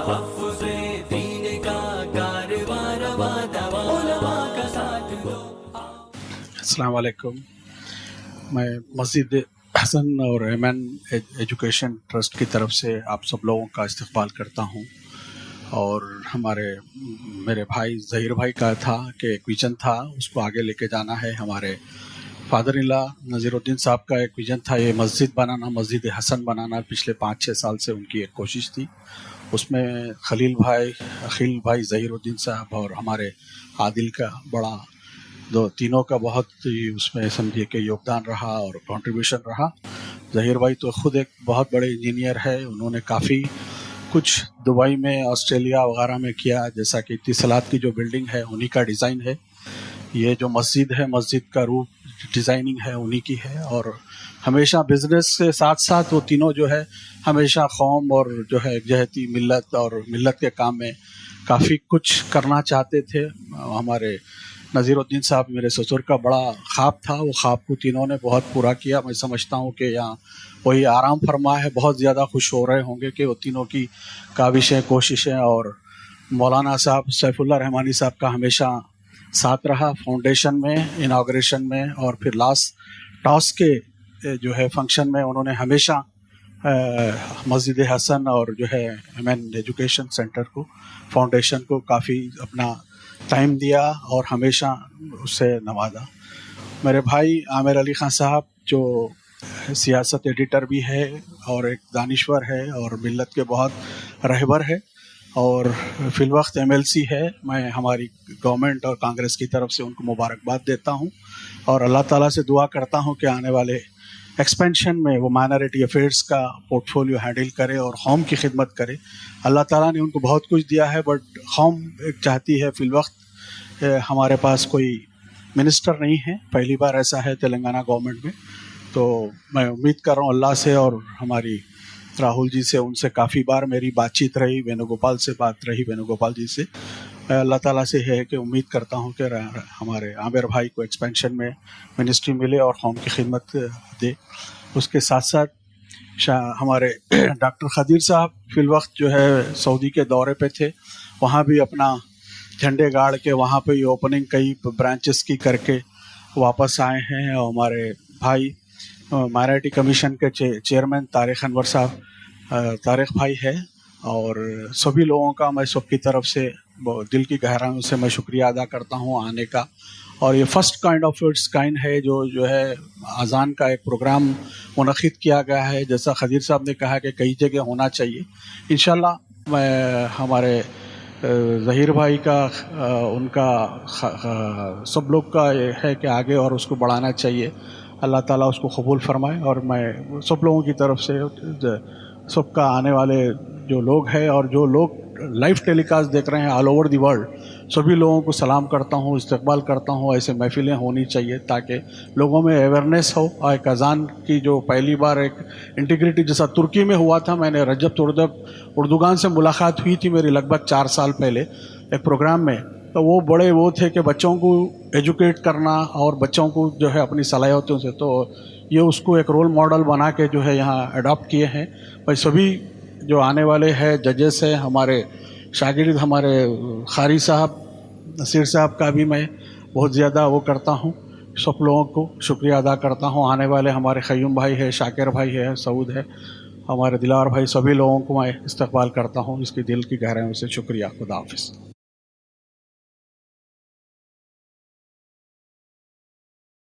تحفظ دین کا کارواں رواں دواں علماء کا ساتھ دو. السلام علیکم. میں مسجد حسن اور ایمن ایجوکیشن ٹرسٹ کی طرف سے آپ سب لوگوں کا استقبال کرتا ہوں. اور میرے بھائی ظہیر بھائی کا تھا کہ ایک ویژن تھا، اس کو آگے لے کے جانا ہے. ہمارے فادر ان لا نذیر الدین صاحب کا ایک ویژن تھا، یہ مسجد بنانا، مسجد حسن بنانا. پچھلے 5-6 سال سے ان کی ایک کوشش تھی. اس میں خلیل بھائی ظہیر الدین صاحب اور ہمارے عادل کا بڑا تینوں کا بہت ہی اس میں سمجھیے کہ یوگدان رہا اور کنٹریبیوشن رہا. ظہیر بھائی تو خود ایک بہت بڑے انجینئر ہے، انہوں نے کافی کچھ دبئی میں، آسٹریلیا وغیرہ میں کیا. جیسا کہ اتصالات کی جو بلڈنگ ہے انہی کا ڈیزائن ہے. یہ جو مسجد ہے، مسجد کا روپ ڈیزائننگ ہے انہی کی ہے. اور ہمیشہ بزنس کے ساتھ ساتھ وہ تینوں جو ہے ہمیشہ قوم اور جو ہے یکجہتی ملت اور ملت کے کام میں کافی کچھ کرنا چاہتے تھے. ہمارے نذیر الدین صاحب میرے سسر کا بڑا خواب تھا، وہ خواب کو تینوں نے بہت پورا کیا. میں سمجھتا ہوں کہ یہاں وہی آرام فرما ہے، بہت زیادہ خوش ہو رہے ہوں گے کہ وہ تینوں کی کاوشیں، کوششیں. اور مولانا صاحب سیف اللہ رحمانی صاحب کا ہمیشہ ساتھ رہا فاؤنڈیشن میں، اناگریشن میں، اور پھر لاسٹ ٹاس کے جو ہے فنکشن میں انہوں نے ہمیشہ مسجد حسن اور جو ہے ایمن ایجوکیشن سینٹر کو، فاؤنڈیشن کو کافی اپنا ٹائم دیا اور ہمیشہ اس سے نوازا. میرے بھائی عامر علی خان صاحب جو سیاست ایڈیٹر بھی ہے اور ایک دانشور ہے اور ملت کے بہت رہبر ہے اور فی الوقت MLC ہے. میں ہماری گورنمنٹ اور کانگریس کی طرف سے ان کو مبارکباد دیتا ہوں اور اللہ تعالیٰ سے دعا کرتا ہوں کہ آنے والے ایکسپینشن میں وہ مائنارٹی افیئرس کا پورٹ فولیو ہینڈل کرے اور قوم کی خدمت کرے. اللہ تعالیٰ نے ان کو بہت کچھ دیا ہے، بٹ قوم ایک چاہتی ہے. فی الوقت ہمارے پاس کوئی منسٹر نہیں ہے، پہلی بار ایسا ہے تلنگانہ گورنمنٹ میں. تو میں امید کر رہا ہوں اللہ سے اور ہماری راہل جی سے، ان سے کافی بار میری بات چیت رہی، وینو گوپال سے بات رہی، وینو گوپال جی سے. میں اللہ تعالیٰ سے ہے کہ امید کرتا ہوں کہ ہمارے عامر بھائی کو ایکسپینشن میں منسٹری ملے اور قوم کی خدمت دے. اس کے ساتھ ساتھ ہمارے ڈاکٹر خدیر صاحب فی الوقت جو ہے سعودی کے دورے پہ تھے، وہاں بھی اپنا جھنڈے گاڑ کے وہاں پہ ہی اوپننگ کئی برانچز کی کر کے واپس آئے ہیں. اور ہمارے بھائی مائنارٹی کمیشن کے چیئرمین طارق انور صاحب، طارق بھائی ہے. اور سبھی لوگوں کا میں سب کی طرف سے دل کی گہرائیوں سے میں شکریہ ادا کرتا ہوں آنے کا. اور یہ first kind of its kind ہے جو ہے اذان کا ایک پروگرام منعقد کیا گیا ہے. جیسا خدیر صاحب نے کہا کہ کئی جگہ ہونا چاہیے. انشاءاللہ میں ہمارے ظہیر بھائی کا، ان کا، سب لوگ کا یہ ہے کہ آگے اور اس کو بڑھانا چاہیے. اللہ تعالیٰ اس کو قبول فرمائے. اور میں سب لوگوں کی طرف سے، سب کا آنے والے جو لوگ ہیں اور جو لوگ لائیو ٹیلی کاسٹ دیکھ رہے ہیں آل اوور دی ورلڈ، سبھی لوگوں کو سلام کرتا ہوں، استقبال کرتا ہوں. ایسے محفلیں ہونی چاہیے تاکہ لوگوں میں اویئرنیس ہو. ایک اذان کی جو پہلی بار ایک انٹیگریٹی جیسا ترکی میں ہوا تھا، میں نے رجب اردوگان سے ملاقات ہوئی تھی میری لگ بھگ 4 سال پہلے ایک پروگرام میں. تو وہ تھے کہ بچوں کو ایجوکیٹ کرنا اور بچوں کو جو ہے اپنی صلاحیتوں سے، تو یہ اس کو ایک رول ماڈل بنا کے جو ہے یہاں اڈاپٹ کیے ہیں. بھائی سبھی جو آنے والے ہیں ججز ہیں، ہمارے شاگرد، ہمارے قاری صاحب، نصیر صاحب کا بھی میں بہت زیادہ وہ کرتا ہوں، سب لوگوں کو شکریہ ادا کرتا ہوں. آنے والے ہمارے قیوم بھائی ہے، شاکر بھائی ہے، سعود ہے، ہمارے دلار بھائی، سبھی لوگوں کو میں استقبال کرتا ہوں اس کی دل کی گہرائیوں سے. شکریہ. خدا حافظ.